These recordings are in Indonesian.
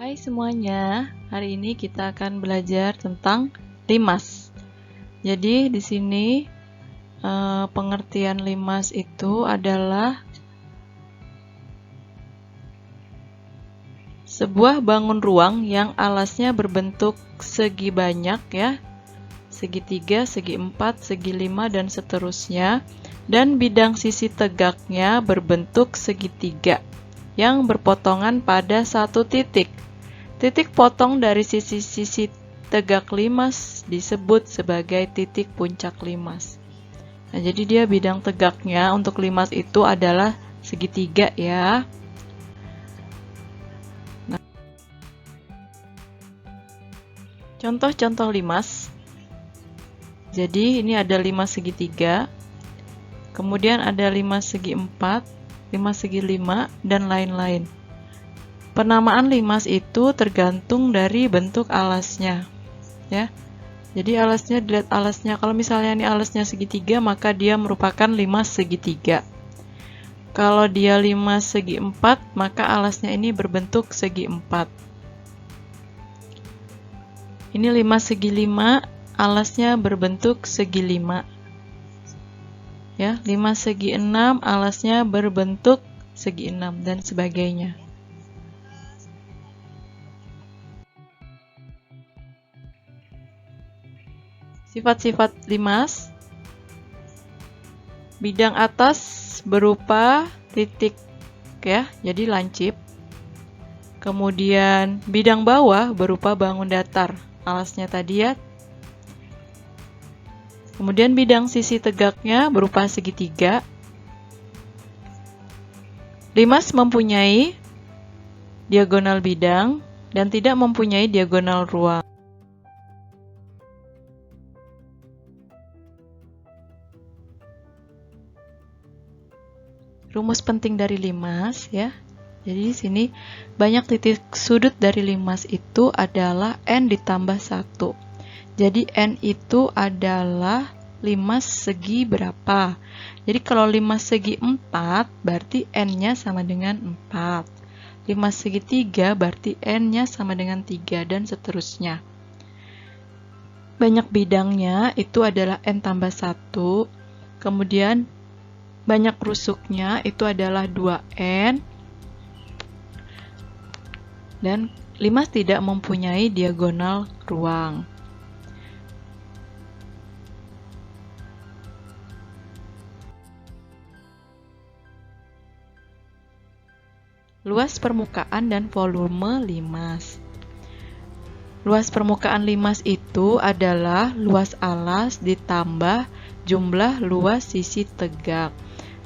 Hai semuanya, hari ini kita akan belajar tentang limas. Jadi di sini pengertian limas itu adalah sebuah bangun ruang yang alasnya berbentuk segi banyak ya, segitiga, segi empat, segi lima, dan seterusnya, dan bidang sisi tegaknya berbentuk segitiga yang berpotongan pada satu titik. Titik potong dari sisi-sisi tegak limas disebut sebagai titik puncak limas. Nah, jadi dia bidang tegaknya untuk limas itu adalah segitiga ya. Nah, contoh-contoh limas. Jadi ini ada limas segitiga, kemudian ada limas segi empat, limas segi lima, dan lain-lain. Penamaan limas itu tergantung dari bentuk alasnya, ya. Jadi alasnya, dilihat alasnya. Kalau misalnya ini alasnya segitiga, maka dia merupakan limas segitiga. Kalau dia limas segi empat, maka alasnya ini berbentuk segi empat. Ini limas segi lima, alasnya berbentuk segi lima. Ya, limas segi enam, alasnya berbentuk segi enam, dan sebagainya. Sifat-sifat limas. Bidang atas berupa titik ya, jadi lancip. Kemudian bidang bawah berupa bangun datar, alasnya tadi ya. Kemudian bidang sisi tegaknya berupa segitiga. Limas mempunyai diagonal bidang dan tidak mempunyai diagonal ruang. Rumus penting dari limas ya. Jadi di sini banyak titik sudut dari limas itu adalah n ditambah 1. Jadi n itu adalah limas segi berapa? Jadi kalau limas segi 4 berarti n-nya sama dengan 4. Limas segi 3 berarti n-nya sama dengan 3 dan seterusnya. Banyak bidangnya itu adalah n tambah 1. Kemudian banyak rusuknya itu adalah 2n, dan limas tidak mempunyai diagonal ruang. Luas permukaan dan volume limas. Luas permukaan limas itu adalah luas alas ditambah jumlah luas sisi tegak.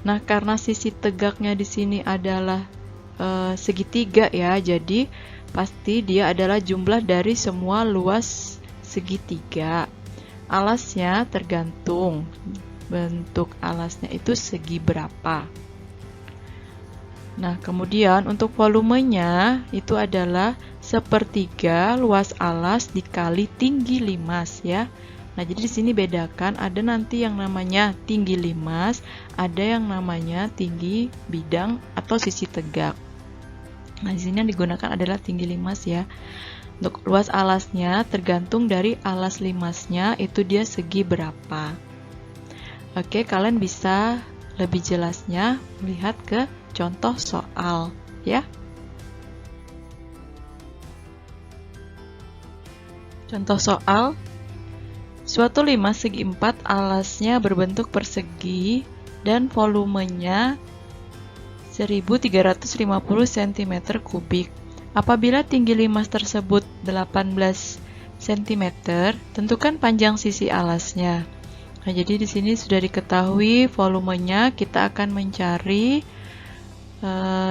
Nah, karena sisi tegaknya di sini adalah segitiga ya, jadi pasti dia adalah jumlah dari semua luas segitiga. Alasnya tergantung bentuk alasnya itu segi berapa. Nah, kemudian untuk volumenya itu adalah sepertiga luas alas dikali tinggi limas ya. Nah, jadi di sini bedakan, ada nanti yang namanya tinggi limas, ada yang namanya tinggi bidang atau sisi tegak. Nah, di sini yang digunakan adalah tinggi limas ya. Untuk luas alasnya tergantung dari alas limasnya itu dia segi berapa. Oke, kalian bisa lebih jelasnya melihat ke contoh soal ya. Contoh soal. Suatu limas segi 4 alasnya berbentuk persegi dan volumenya 1350 cm3. Apabila tinggi limas tersebut 18 cm, tentukan panjang sisi alasnya. Nah, jadi di sini sudah diketahui volumenya, kita akan mencari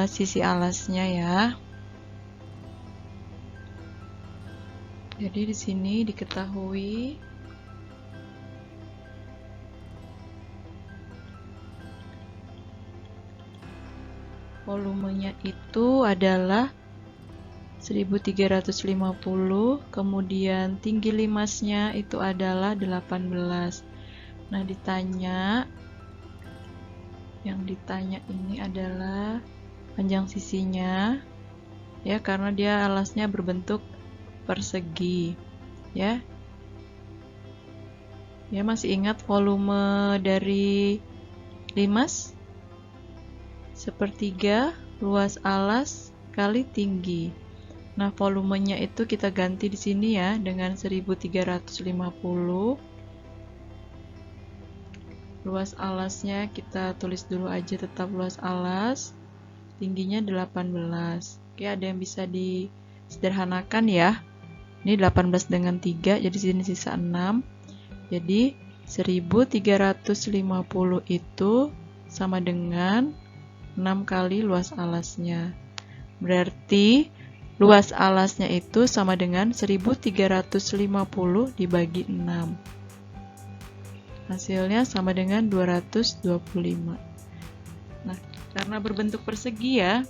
sisi alasnya ya. Jadi di sini diketahui volumenya itu adalah 1350, kemudian tinggi limasnya itu adalah 18. Nah, yang ditanya ini adalah panjang sisinya. ya, karena dia alasnya berbentuk persegi, ya. Ya, masih ingat volume dari limas? Sepertiga luas alas kali tinggi. Nah, volumenya itu kita ganti di sini ya dengan 1350. Luas alasnya kita tulis dulu aja tetap luas alas. Tingginya 18. Oke, ada yang bisa disederhanakan ya. Ini 18 dengan 3, jadi sini sisa 6. Jadi 1350 itu sama dengan 6 kali luas alasnya. Berarti luas alasnya itu sama dengan 1350 dibagi 6. Hasilnya sama dengan 225. Nah, karena berbentuk persegi ya,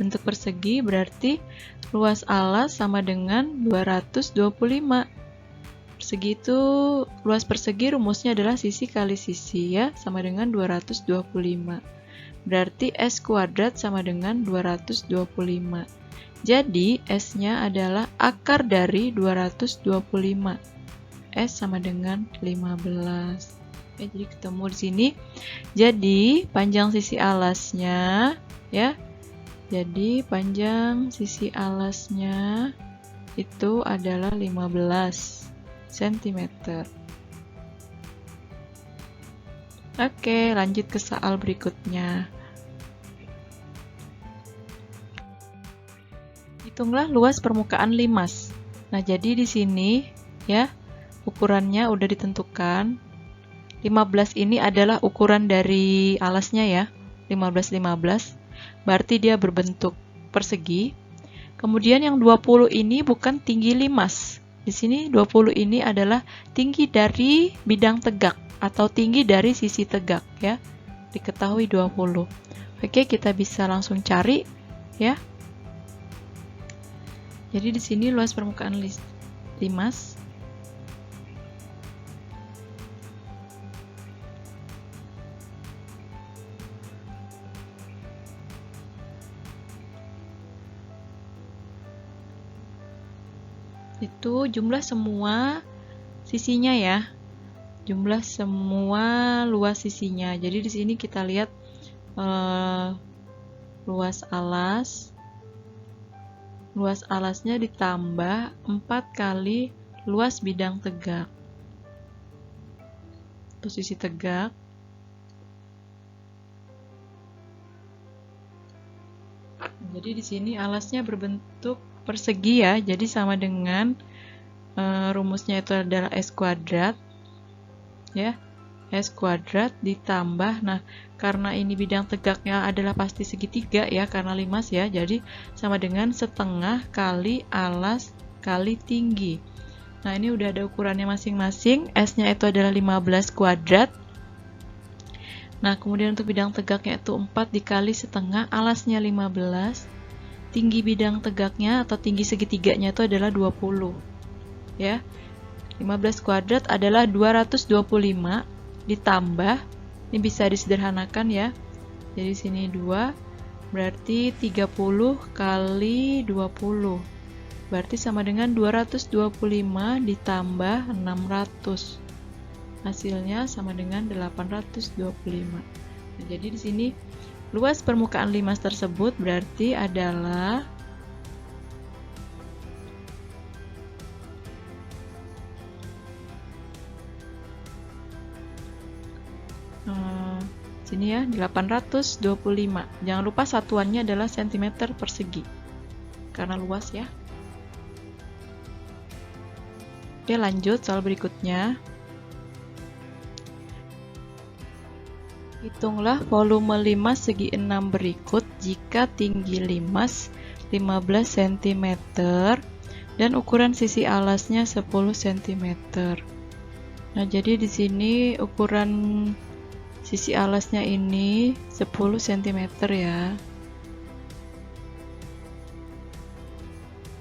bentuk persegi berarti luas alas sama dengan 225. Persegi itu, luas persegi rumusnya adalah sisi kali sisi ya, sama dengan 225. Berarti S kuadrat sama dengan 225. Jadi S-nya adalah akar dari 225. S sama dengan 15. Oke, jadi ketemu di sini. Jadi panjang sisi alasnya ya. Jadi panjang sisi alasnya itu adalah 15 cm. Oke, lanjut ke soal berikutnya. Hitunglah luas permukaan limas. Nah, jadi di sini ya, ukurannya udah ditentukan. 15 ini adalah ukuran dari alasnya ya. 15 berarti dia berbentuk persegi. Kemudian yang 20 ini bukan tinggi limas. Di sini 20 ini adalah tinggi dari bidang tegak atau tinggi dari sisi tegak ya. Diketahui 20. Oke, kita bisa langsung cari ya. Jadi di sini luas permukaan limas itu jumlah semua sisinya ya. Jumlah semua luas sisinya. Jadi di sini kita lihat luas alas. Luas alasnya ditambah 4 kali luas bidang tegak. Posisi tegak. Jadi di sini alasnya berbentuk persegi ya, jadi sama dengan rumusnya itu adalah S kuadrat ya, S kuadrat ditambah, nah karena ini bidang tegaknya adalah pasti segitiga ya, karena limas ya, jadi sama dengan setengah kali alas kali tinggi. Nah, ini udah ada ukurannya masing-masing. S nya itu adalah 15 kuadrat. Nah, kemudian untuk bidang tegaknya itu 4 dikali setengah, alasnya 15. Tinggi bidang tegaknya atau tinggi segitiganya itu adalah 20. Ya. 15 kuadrat adalah 225 ditambah, ini bisa disederhanakan ya. Jadi sini 2 berarti 30 kali 20. Berarti sama dengan 225 ditambah 600. Hasilnya sama dengan 825. Nah, jadi di sini luas permukaan limas tersebut berarti adalah sini ya 825. Jangan lupa satuannya adalah cm persegi karena luas ya. Oke, lanjut soal berikutnya. Hitunglah volume limas segi 6 berikut jika tinggi limas 15 cm dan ukuran sisi alasnya 10 cm. Nah, jadi di sini ukuran sisi alasnya ini 10 cm ya.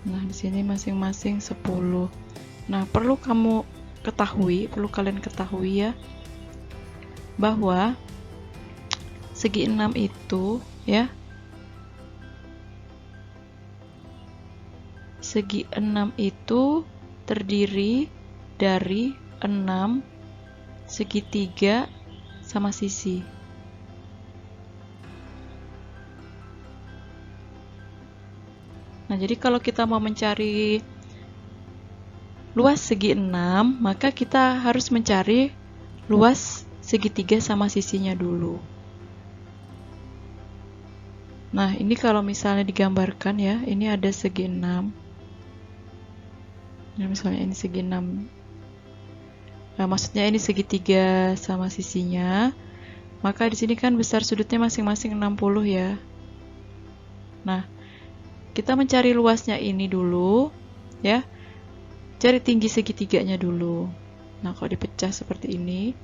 Nah, di sini masing-masing 10. Nah, perlu kalian ketahui ya, bahwa segi 6 itu ya, Segi 6 itu terdiri dari 6 segitiga sama sisi. Nah, jadi kalau kita mau mencari luas segi 6, maka kita harus mencari luas segitiga sama sisinya dulu. Nah, ini kalau misalnya digambarkan ya, ini ada segi 6. Nah, misalnya ini segi 6. Nah, maksudnya ini segitiga sama sisinya. Maka di sini kan besar sudutnya masing-masing 60 ya. Nah, kita mencari luasnya ini dulu ya. Cari tinggi segitiganya dulu. Nah, kalau dipecah seperti ini,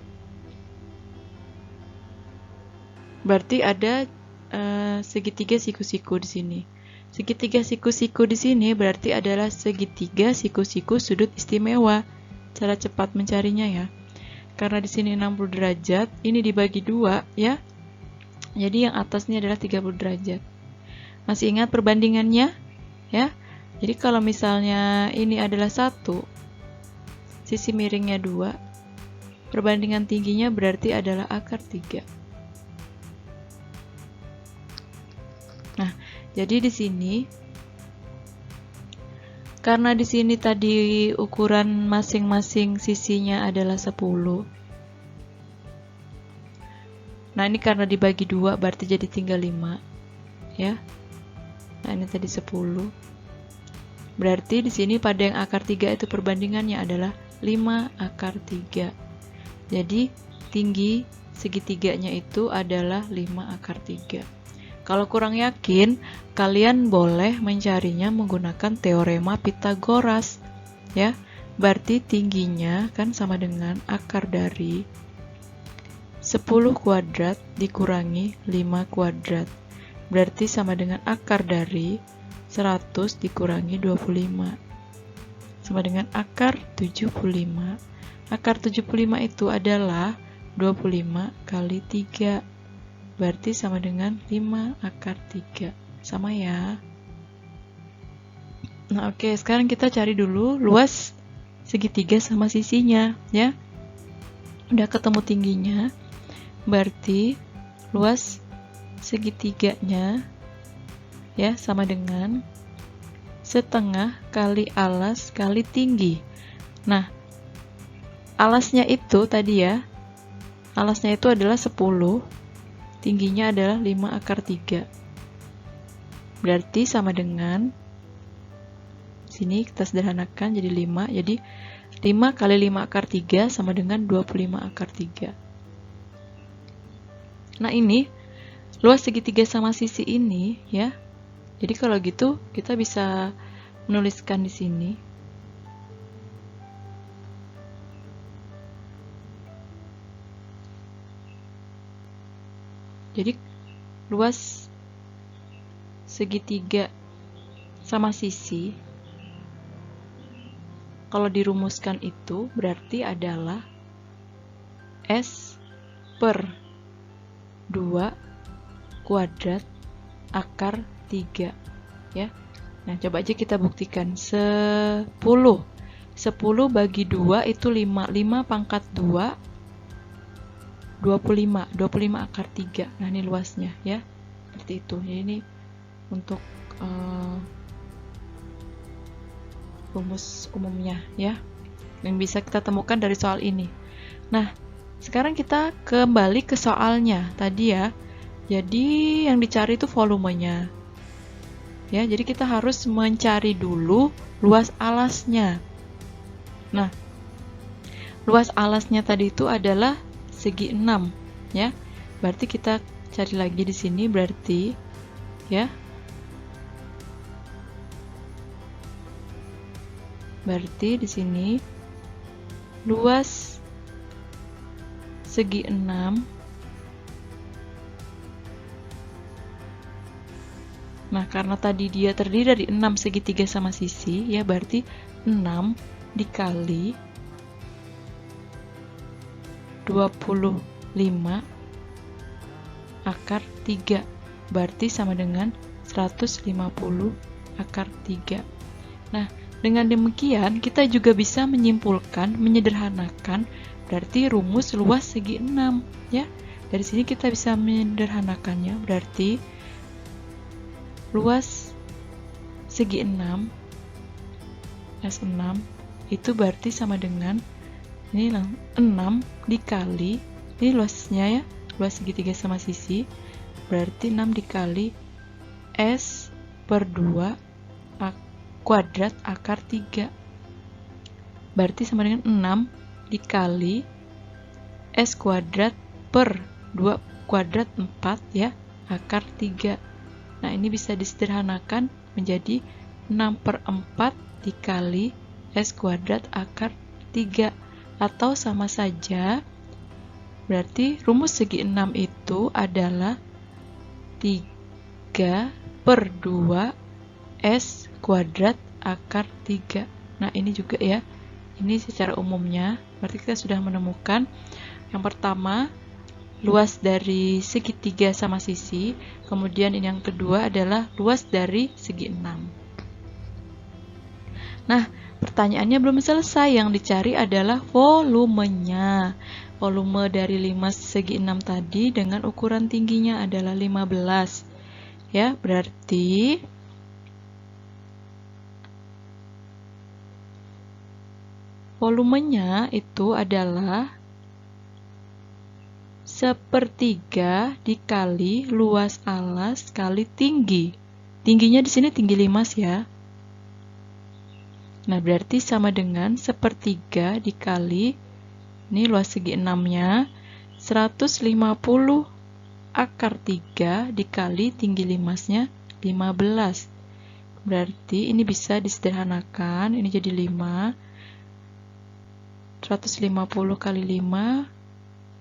berarti ada segitiga siku-siku di sini. Segitiga siku-siku di sini berarti adalah segitiga siku-siku sudut istimewa. Cara cepat mencarinya ya. Karena di sini 60 derajat, ini dibagi 2 ya. Jadi yang atas ini adalah 30 derajat. Masih ingat perbandingannya? Ya. Jadi kalau misalnya ini adalah 1, sisi miringnya 2, perbandingan tingginya berarti adalah akar 3. Nah, jadi di sini karena di sini tadi ukuran masing-masing sisinya adalah 10. Nah, ini karena dibagi 2 berarti jadi tinggal 5. Ya. Nah, ini tadi 10. Berarti di sini pada yang akar 3 itu perbandingannya adalah 5 akar 3. Jadi tinggi segitiganya itu adalah 5 akar 3. Kalau kurang yakin, kalian boleh mencarinya menggunakan teorema Pythagoras. Ya, berarti tingginya kan sama dengan akar dari 10 kuadrat dikurangi 5 kuadrat. Berarti sama dengan akar dari 100 dikurangi 25. Sama dengan akar 75. Akar 75 itu adalah 25 kali 3. Berarti sama dengan 5 akar 3. Sama ya. Nah, oke, sekarang kita cari dulu luas segitiga sama sisinya ya. Udah ketemu tingginya. Berarti luas segitiganya ya sama dengan setengah kali alas kali tinggi. Nah, alasnya itu tadi ya, alasnya itu adalah 10, tingginya adalah 5 akar 3. Berarti sama dengan, sini kita sederhanakan jadi 5, jadi 5 kali 5 akar 3 sama dengan 25 akar 3. Nah, ini luas segitiga sama sisi ini ya. Jadi kalau gitu kita bisa menuliskan di sini. Jadi luas segitiga sama sisi kalau dirumuskan itu berarti adalah S per 2 kuadrat akar 3 ya. Nah, coba aja kita buktikan. 10 bagi 2 itu 5. 5 pangkat 2 25 akar 3. Nah, ini luasnya ya. Seperti itu. Jadi ini untuk rumus umumnya ya, yang bisa kita temukan dari soal ini. Nah, sekarang kita kembali ke soalnya tadi ya. Jadi yang dicari itu volumenya. Ya, jadi kita harus mencari dulu luas alasnya. Nah, luas alasnya tadi itu adalah segi 6 ya. Berarti kita cari lagi di sini berarti ya. Berarti di sini luas segi 6. Nah, karena tadi dia terdiri dari 6 segitiga sama sisi ya, berarti 6 dikali 25 akar 3 berarti sama dengan 150 akar 3. Nah, dengan demikian kita juga bisa menyimpulkan, menyederhanakan berarti rumus luas segi 6 ya. Dari sini kita bisa menyederhanakannya, berarti luas segi 6 S6 itu berarti sama dengan ini 6 dikali, ini luasnya ya, luas segitiga sama sisi, berarti 6 dikali S per 2 kuadrat akar 3, berarti sama dengan 6 dikali S kuadrat per 2 kuadrat 4 ya, akar 3. Nah, ini bisa disederhanakan menjadi 6 per 4 dikali S kuadrat akar 3, atau sama saja berarti rumus segi 6 itu adalah 3 per 2 S kuadrat akar 3. Nah, ini juga ya, ini secara umumnya berarti kita sudah menemukan yang pertama luas dari segitiga sama sisi, kemudian ini yang kedua adalah luas dari segi 6. Nah, pertanyaannya belum selesai, yang dicari adalah volumenya. Volume dari 5 segi 6 tadi dengan ukuran tingginya adalah 15. Ya, berarti volumenya itu adalah sepertiga dikali luas alas kali tinggi. Tingginya di sini tinggi 5 ya. Nah, berarti sama dengan sepertiga dikali, ini luas segi 6-nya, 150 akar 3 dikali tinggi 5-nya 15. Berarti ini bisa disederhanakan, ini jadi 5. 150 kali 5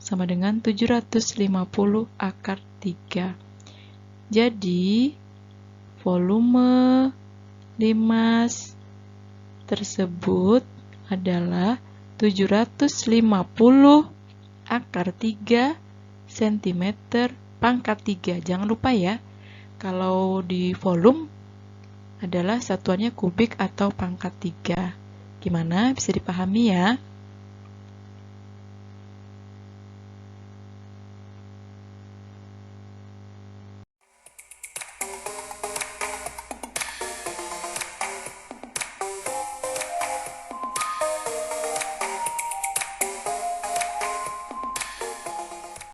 sama dengan 750 akar 3. Jadi, volume 5 tersebut adalah 750 akar 3 cm pangkat 3. Jangan lupa ya, kalau di volume adalah satuannya kubik atau pangkat 3. Gimana? Bisa dipahami ya?